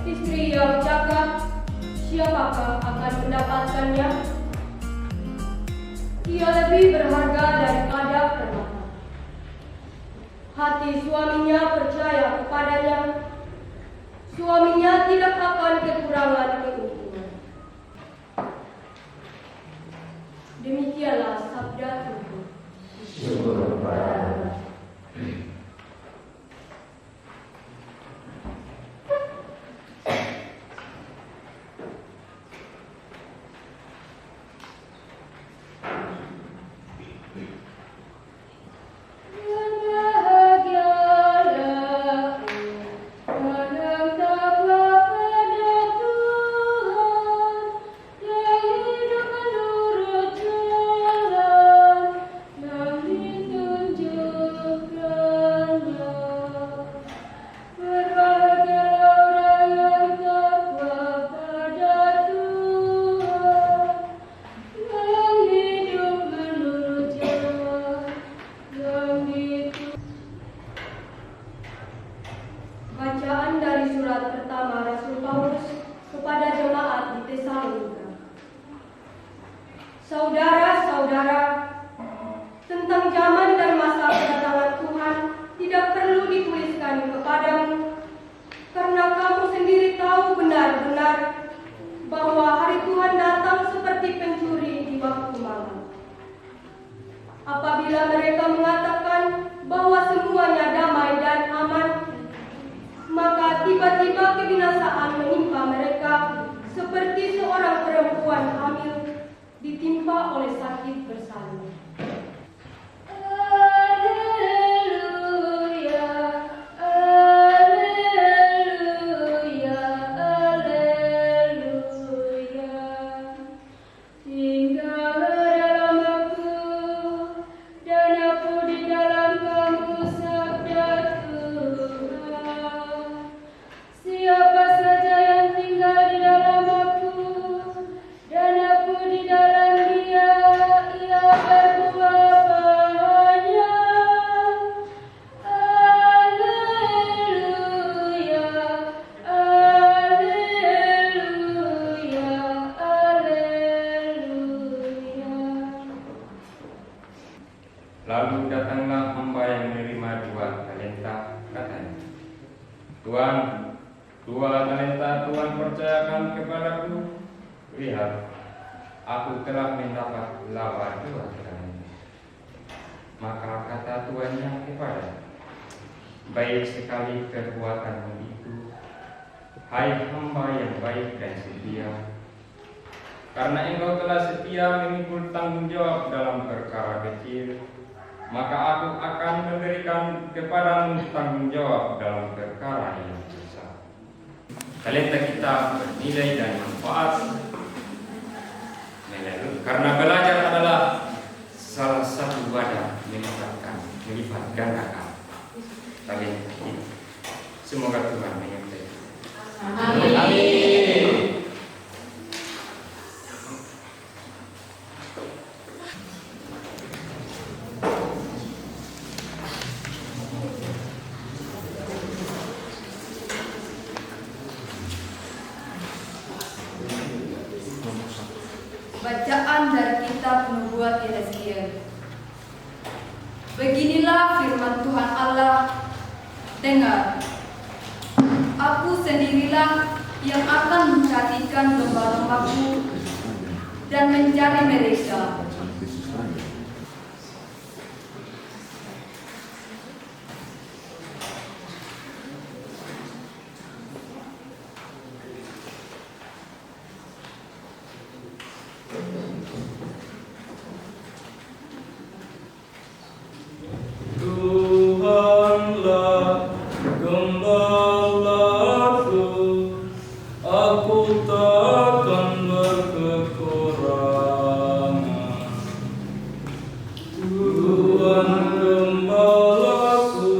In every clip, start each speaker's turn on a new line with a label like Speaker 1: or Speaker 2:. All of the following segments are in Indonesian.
Speaker 1: Istri yang cakap, siapakah akan mendapatkannya? Ia lebih berharga daripada permata. Hati suaminya percaya kepadanya. Suaminya tidak akan kekurangan keuntungan. Demikianlah sabda Tuhan.
Speaker 2: Syukur kepada Allah.
Speaker 1: Bacaan dari surat pertama Rasul Paulus kepada jemaat di Tesalonika. Saudara-saudara, tentang zaman dan masa kedatangan Tuhan tidak perlu dituliskan kepadamu, karena kamu sendiri tahu benar-benar bahwa hari Tuhan datang seperti pencuri di waktu malam. Apabila mereka mengatakan bahwa semuanya damai dan aman, maka tiba-tiba kebinasaan menimpa mereka seperti seorang perempuan hamil ditimpa oleh sakit bersalin. Alleluia, alleluia, alleluia. Tinggallah dalam aku, dan aku di dalam kamu, sabda Tuhan. Siapa saja yang tinggal di dalam aku, dan aku di dalam dia, ia berbuah banyak. Alleluia, alleluia, alleluia.
Speaker 3: Lalu datanglah hamba yang menerima 2 talenta, katanya, Tuan, 2 talenta Tuhan percayakan kepadaku. Lihat, aku telah mendapat laba 2 talenta. Maka kata tuannya kepadanya, baik sekali perbuatanmu itu, hai hamba yang baik dan setia. Karena engkau telah setia memikul tanggung jawab dalam perkara kecil, maka aku akan memberikan kepadamu tanggung jawab dalam perkara yang besar. Talenta kita bernilai dan manfaat, karena belajar adalah salah satu wadah melipat gandakan talenta kita. Semoga Tuhan menyertai.
Speaker 2: Amin.
Speaker 1: Bacaan dari kitab Nubuat Yesaya. Beginilah firman Tuhan Allah, dengar, aku sendirilah yang akan memperhatikan domba-dombaku dan mencari mereka.
Speaker 4: Tuhanlah gembalaku, Aku takkan berkekurangan. Tuhan gembalaku,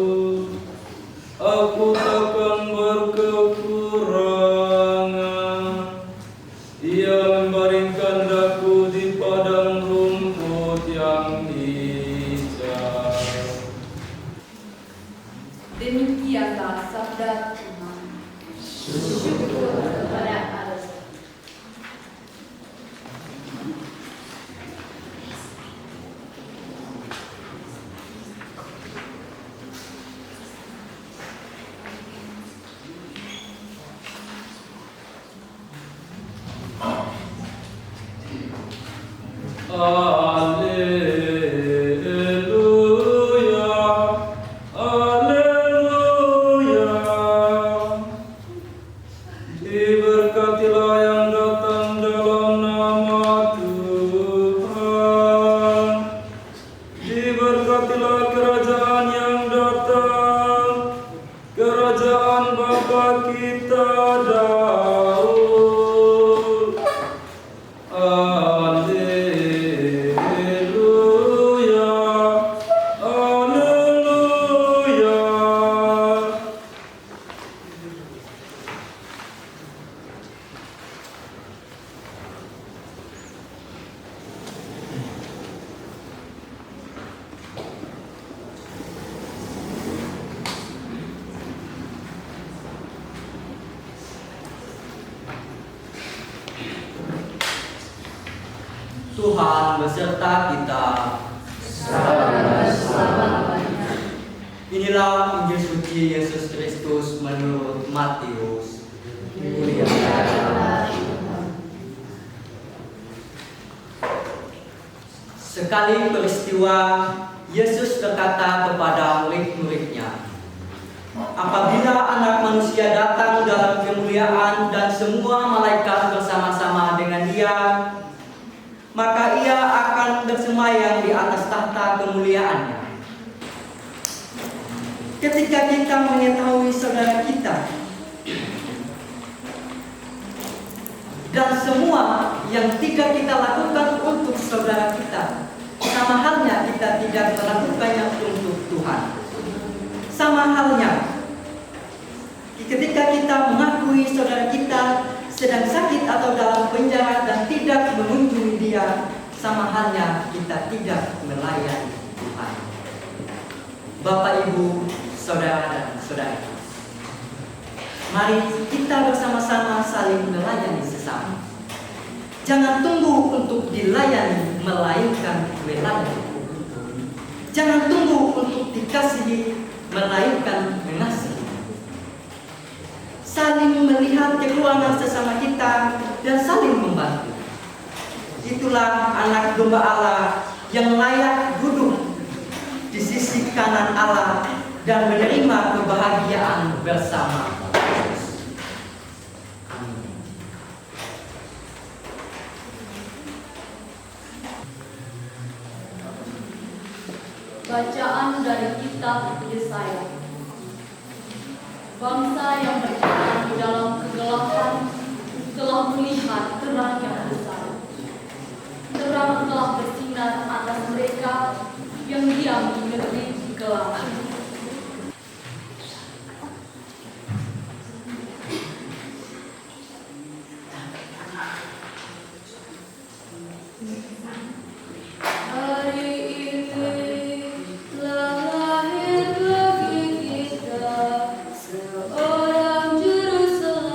Speaker 4: aku takkan berkekurangan. Ia membaringkan daku di padang rumput yang hijau.
Speaker 5: Demikianlah sabda Tuhan. Syukur kepada Allah.
Speaker 4: Haleluya, haleluya. Diberkatilah yang datang dalam nama Tuhan. Diberkatilah kerajaan yang datang, kerajaan Bapa kita Daud. Haleluya, haleluya.
Speaker 6: Tuhan beserta kita. Inilah Injil suci Yesus Kristus menurut Matius. Sekali peristiwa, Yesus berkata kepada murid-muridnya, apabila Anak Manusia datang dalam kemuliaan dan semua malaikat bersama-sama dengan Dia, maka Ia akan bersemayam di atas tahta kemuliaannya. Ketika kita mengetahui saudara kita dan semua yang tidak kita lakukan untuk saudara kita, sama halnya kita tidak melakukannya untuk Tuhan. Sama halnya ketika kita mengakui saudara kita sedang sakit atau dalam penjara dan tidak mengunjungi dia, sama halnya kita tidak melayani Tuhan. Bapak, Ibu, saudara dan saudari, mari kita bersama-sama saling melayani sesama. Jangan tunggu untuk dilayani, melainkan melayani. Jangan tunggu untuk dikasihi, melainkan mengasihi. Saling melihat kekurangan sesama kita dan saling membantu. Itulah anak domba Allah yang layak duduk di sisi kanan Allah dan menerima kebahagiaan bersama Yesus. Amin.
Speaker 5: Bacaan dari kitab Yesaya. Bangsa yang berjalan di dalam kegelapan telah melihat terang yang besar. Terang telah bersinar atas mereka yang diam di negeri kegelapan. Hari ini telah lahir bagi kita seorang juru selamat.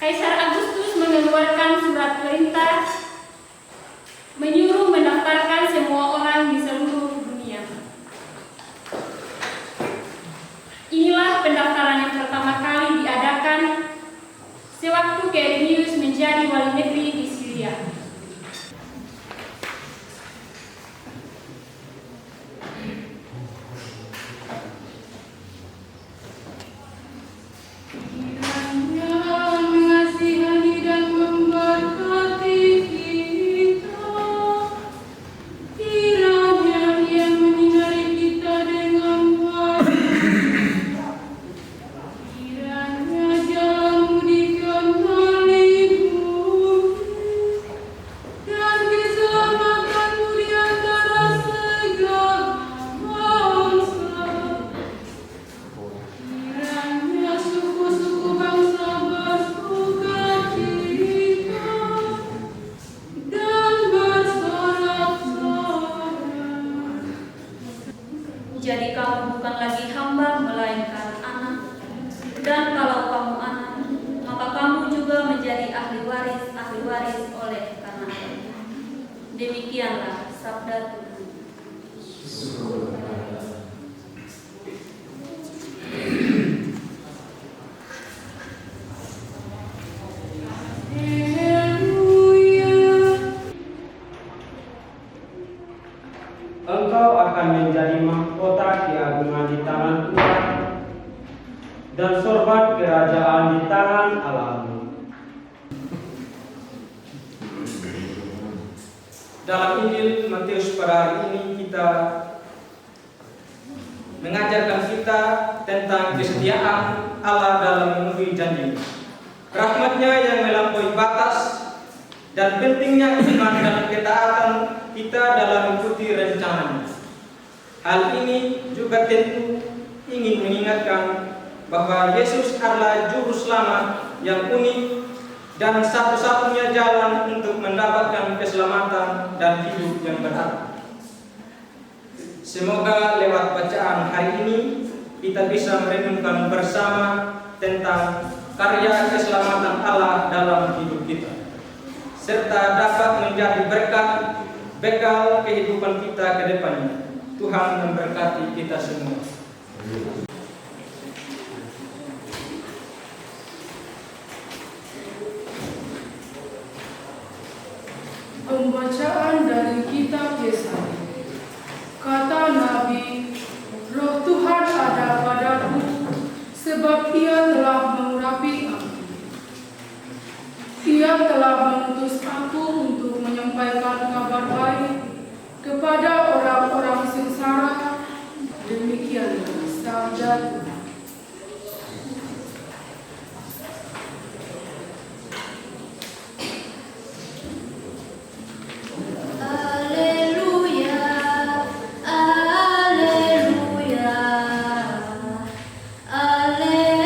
Speaker 5: Kaisar Agustus mengeluarkan surat perintah menyuruh mendaftarkan semua orang di seluruh dunia. Inilah pendaftaran yang pertama kali diadakan sewaktu Quirinius menjadi wali negeri di Syria.
Speaker 1: Mengasihani dan memberkati kita. Kiranya Ia menyinari kita dengan wajah. Kiranya jalan-Mu dikenali bumi dan keselamatan-Mu di antara segala bangsa. Kiranya suku-suku bangsa bersuka cita dan bersorak-sorai.
Speaker 5: Jadi kamu bukan lagi hamba melainkan anak. Dan kalau kamu anak, maka kamu juga menjadi ahli waris oleh karena Allah. Demikianlah sabda Tuhan.
Speaker 7: Engkau akan menjadi mahkota keagungan di tangan Tuhan dan sorban kerajaan di tangan Allahmu.
Speaker 6: Dalam Injil Matius pada hari ini kita mengajarkan kita tentang kesetiaan Allah dalam memenuhi janji, rahmat-Nya yang melampaui batas, dan pentingnya iman dan ketaatan kita dalam mengikuti rencana-Nya. Hal ini juga tentu ingin mengingatkan bahwa Yesus adalah juru selamat yang unik dan satu-satunya jalan untuk mendapatkan keselamatan dan hidup yang berarti. Semoga lewat bacaan hari ini kita bisa merenungkan bersama tentang karya keselamatan Allah dalam hidup kita, serta dapat menjadi berkat bekal kehidupan kita ke depannya. Tuhan memberkati kita semua.
Speaker 1: Pembacaan dari kitab Yesaya. Kata Nabi, Roh Tuhan ada padaku, sebab Ia telah mengurapi aku. Ia telah mengutus aku untuk menyampaikan kabar baik kepada orang-orang sengsara. Demikianlah sabda Tuhan.
Speaker 5: Haleluya, haleluya, haleluya.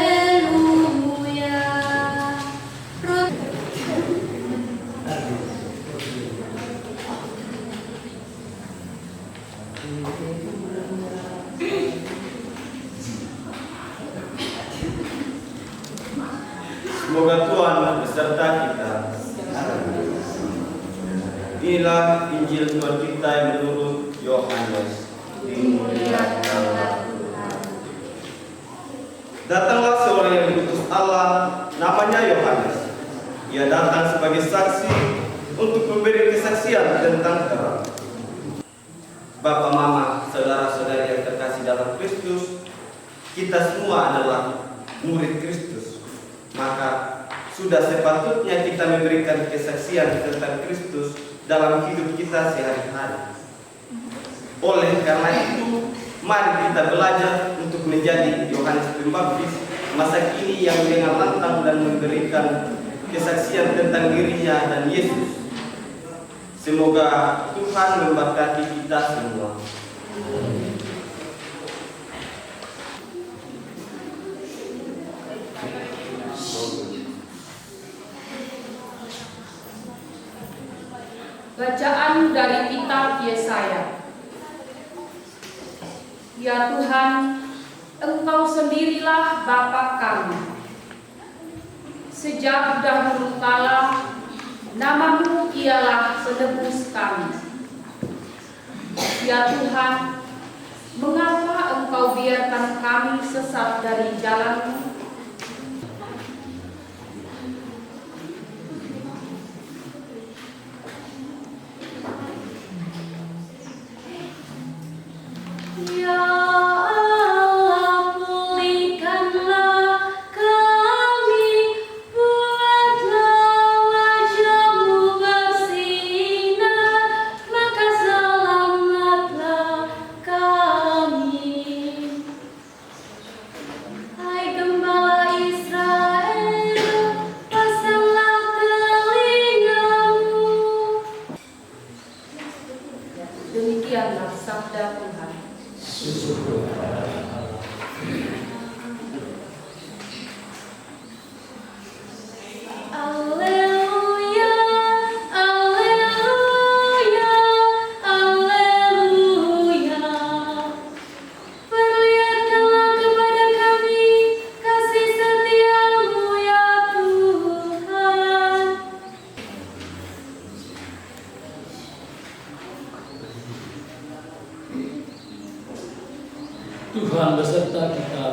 Speaker 2: Semoga Tuhan beserta kita. Inilah Injil Tuhan kita yang menurut Yohanes. Dimuliakanlah Tuhan. Datanglah seorang yang diutus Allah, namanya Yohanes. Ia datang sebagai saksi untuk memberi kesaksian tentang terang. Bapak, mama, saudara-saudari yang terkasih dalam Kristus, kita semua adalah murid Kristus. Maka sudah sepatutnya kita memberikan kesaksian tentang Kristus dalam hidup kita sehari-hari. Oleh karena itu, mari kita belajar untuk menjadi Yohanes Pembaptis masa kini yang dengan lantang dan memberikan kesaksian tentang dirinya dan Yesus. Semoga Tuhan memberkati kita semua.
Speaker 5: Bacaan dari kitab Yesaya. Ya Tuhan, Engkau sendirilah Bapa kami.
Speaker 8: Sejak dahulu kala, nama-Mu ialah penebus kami. Ya Tuhan, mengapa Engkau biarkan kami sesat dari jalan-Mu?
Speaker 5: Ya Allah, pulihkanlah kami, buatlah wajah-Mu bersinar, maka selamatlah kami. Hai Gembala Israel, pasanglah telinga-Mu.
Speaker 8: Demikianlah sabda Tuhan.
Speaker 5: Alleluia, alleluia, alleluia. Perlihatkanlah kepada kami kasih setia-Mu ya Tuhan.
Speaker 4: Tuhan beserta kita.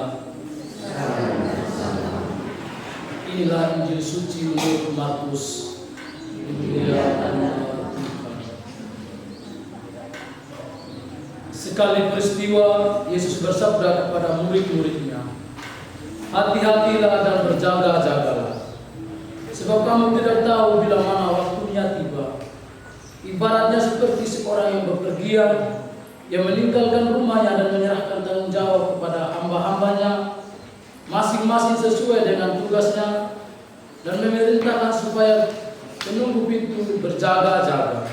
Speaker 4: Inilah Injil suci menurut Markus. Sekali peristiwa, Yesus bersabda kepada murid-muridnya, "Hati-hatilah dan berjaga-jagalah, sebab kamu tidak tahu bila mana waktunya tiba. Ibaratnya seperti seorang yang bepergian, yang meninggalkan rumahnya dan menyerahkan tanggung jawab kepada hamba-hambanya, masing-masing sesuai dengan tugasnya, dan memerintahkan supaya penunggu pintu berjaga-jaga."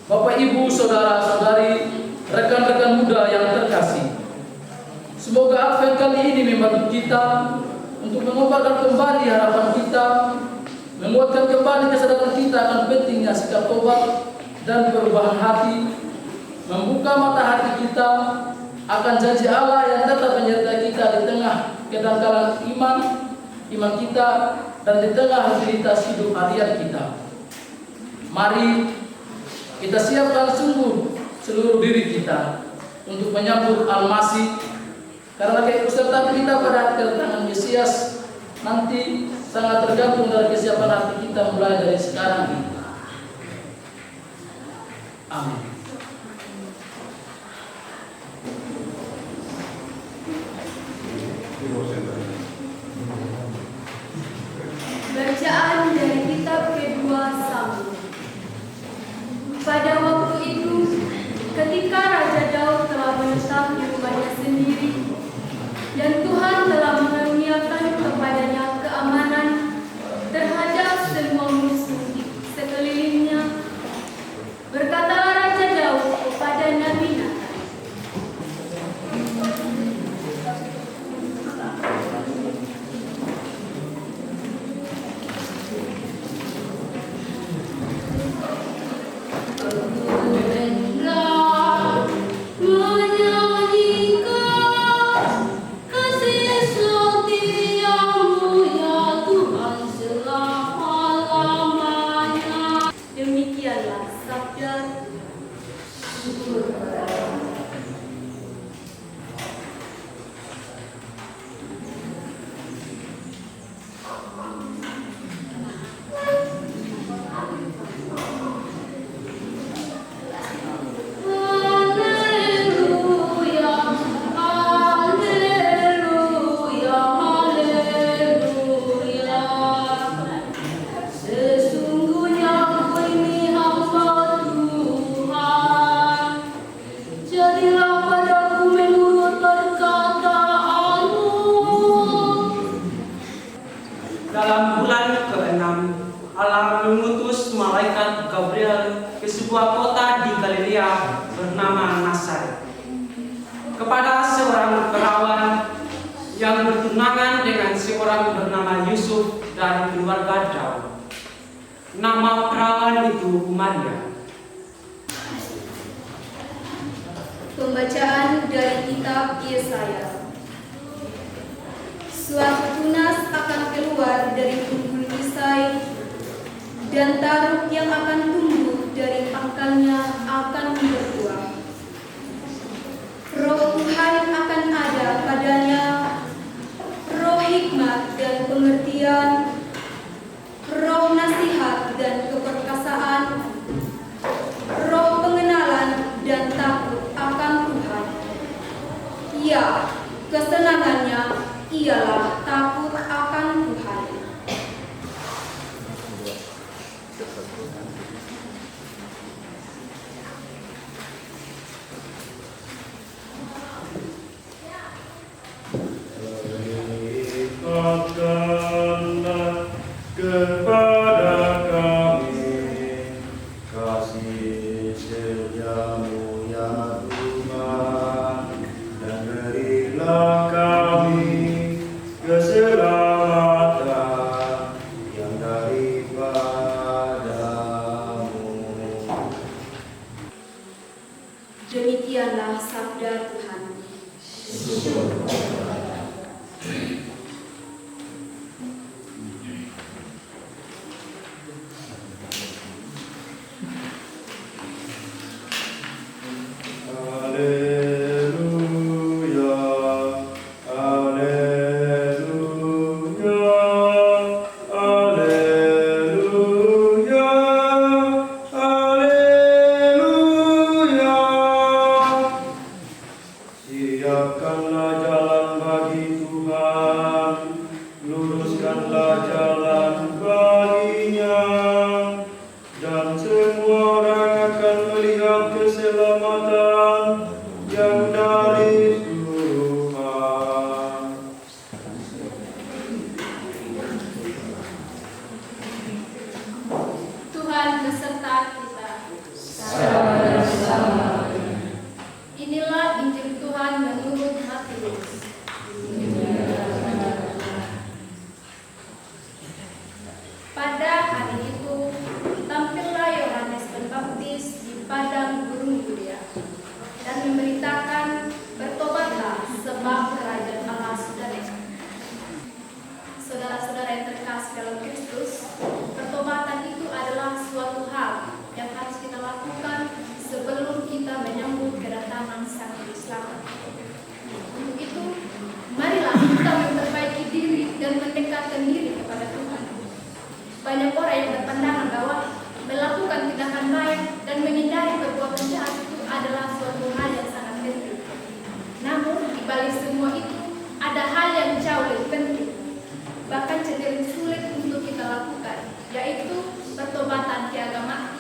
Speaker 4: Bapak, Ibu, Saudara-saudari, rekan-rekan muda yang terkasih, semoga Advent kali ini membantu kita untuk mengobarkan kembali harapan kita, menguatkan kembali kesadaran kita akan pentingnya sikap tobat dan perubahan hati, membuka mata hati kita akan janji Allah yang tetap menyertai kita di tengah kedangkalan iman kita, dan di tengah rutinitas hidup harian kita. Mari kita siapkan sungguh seluruh diri kita untuk menyambut Al-Masih, karena keikutsertaan kita pada kedatangan Mesias nanti sangat tergantung dari kesiapan hati kita mulai dari sekarang ini. Amin.
Speaker 5: Bacaan dari kitab kedua Samuel. Pada waktu itu, ketika Raja Daud telah menetap di rumahnya sendiri, dan Tuhan telah mengaruniakan kepadanya keamanan terhadap semua musuh di sekelilingnya, berkatalah Raja Daud kepada Nabi Nathan, demikianlah sabda Haleluya, haleluya, haleluya. Sesungguhnya aku ini hamba Tuhan, jadilah padaku menurut perkataanmu.
Speaker 7: Dalam bulan ke-6, Allah mengutus malaikat Gabriel ke sebuah kota di Galilea bernama Nazaret, kepada seorang perawan yang bertunangan dengan seorang bernama Yusuf dari keluarga Daud. Nama perawan itu Maria.
Speaker 5: Pembacaan dari kitab Yesaya. suatu tunas akan keluar dari tunggul Isai, dan taruk yang akan tumbuh dari pangkalnya akan berbuah. Roh Tuhan akan ada padanya, roh hikmat dan pengertian, roh nasihat dan keperkasaan, roh pengenalan dan takut akan Tuhan. Ya, kesenangannya ialah takut akan Tuhan.
Speaker 9: Limpahkanlah kepada kami kasih setiamu ya Tuhan, dan berilah kami keselamatan yang daripadamu.
Speaker 5: Demikianlah sabda Tuhan.
Speaker 9: Haleluya, haleluya, haleluya, haleluya. Siapkanlah jalan bagi Tuhan, luruskanlah jalan baginya, dan semua orang akan melihat keselamatan yang dari Tuhan.
Speaker 5: Tuhan beserta kita. Inilah Injil Tuhan menurut Matius. Pada hari itu, tampillah Yohanes Pembaptis di padang gurun Yudea dan memberitakan, bertobatlah sebab kerajaan Allah sudah dekat. Saudara-saudara yang terkasih dalam Kristus, pertobatan itu adalah suatu hal yang harus kita lakukan sebelum kita menyambut kedatangan Sang Juru Selamat. Untuk itu, marilah kita memperbaiki diri dan mendekatkan diri kepada Tuhan. Banyak orang yang berpandangan bahwa melakukan tindakan baik dan menghindari perbuatan jahat itu adalah suatu hal yang sangat penting. Namun, di balik semua itu, ada hal yang jauh lebih penting, bahkan cenderung sulit untuk kita lakukan, yaitu pertobatan keagamaan.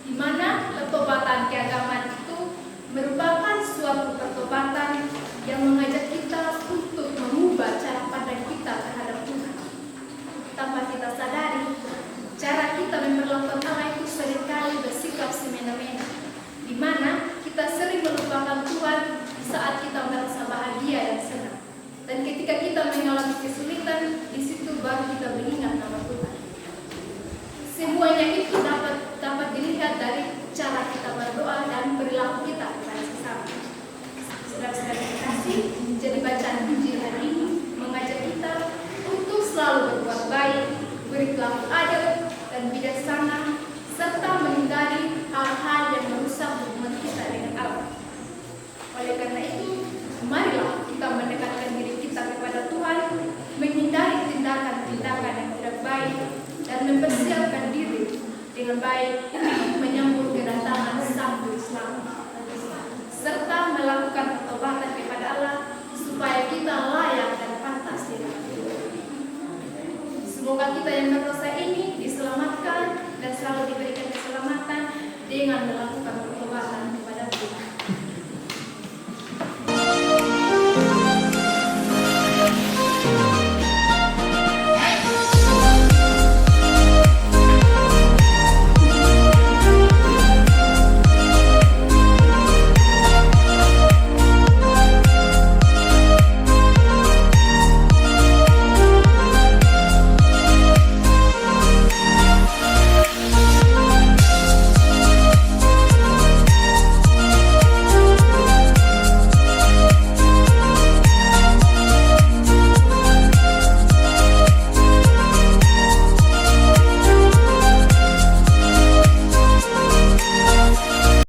Speaker 5: Di mana pertobatan keagamaan itu merupakan suatu pertobatan yang mengajak kita untuk mengubah cara pandang kita terhadap Tuhan. Tanpa kita sadari, cara kita memperlakukan Allah itu seringkali bersikap semena-mena, di mana kita sering melupakan Tuhan saat kita merasa bahagia dan senang. Dan ketika kita mengalami kesulitan, di situ baru kita mengingat nama Tuhan. Semuanya itu dapat dilihat dari cara kita berdoa dan perilaku kita kepada sesama. Saudara-saudara terkasih, jadi bacaan Injil hari ini mengajak kita untuk selalu berbuat baik, berperilaku adil dan bijaksana, serta menghindari hal-hal yang merusak hubungan kita dengan Allah. Oleh karena itu, marilah kita mendekatkan diri kita kepada Tuhan, menghindari tindakan-tindakan yang tidak baik, dan mempersiapkan diri dengan baik untuk menyambut kedatangan Sang Juru Selamat, serta melakukan pertobatan kepada Allah supaya kita layak dan pantas di hadapan Tuhan. Semoga kita yang berdosa ini diselamatkan dan selalu diberikan keselamatan dengan melakukan pertobatan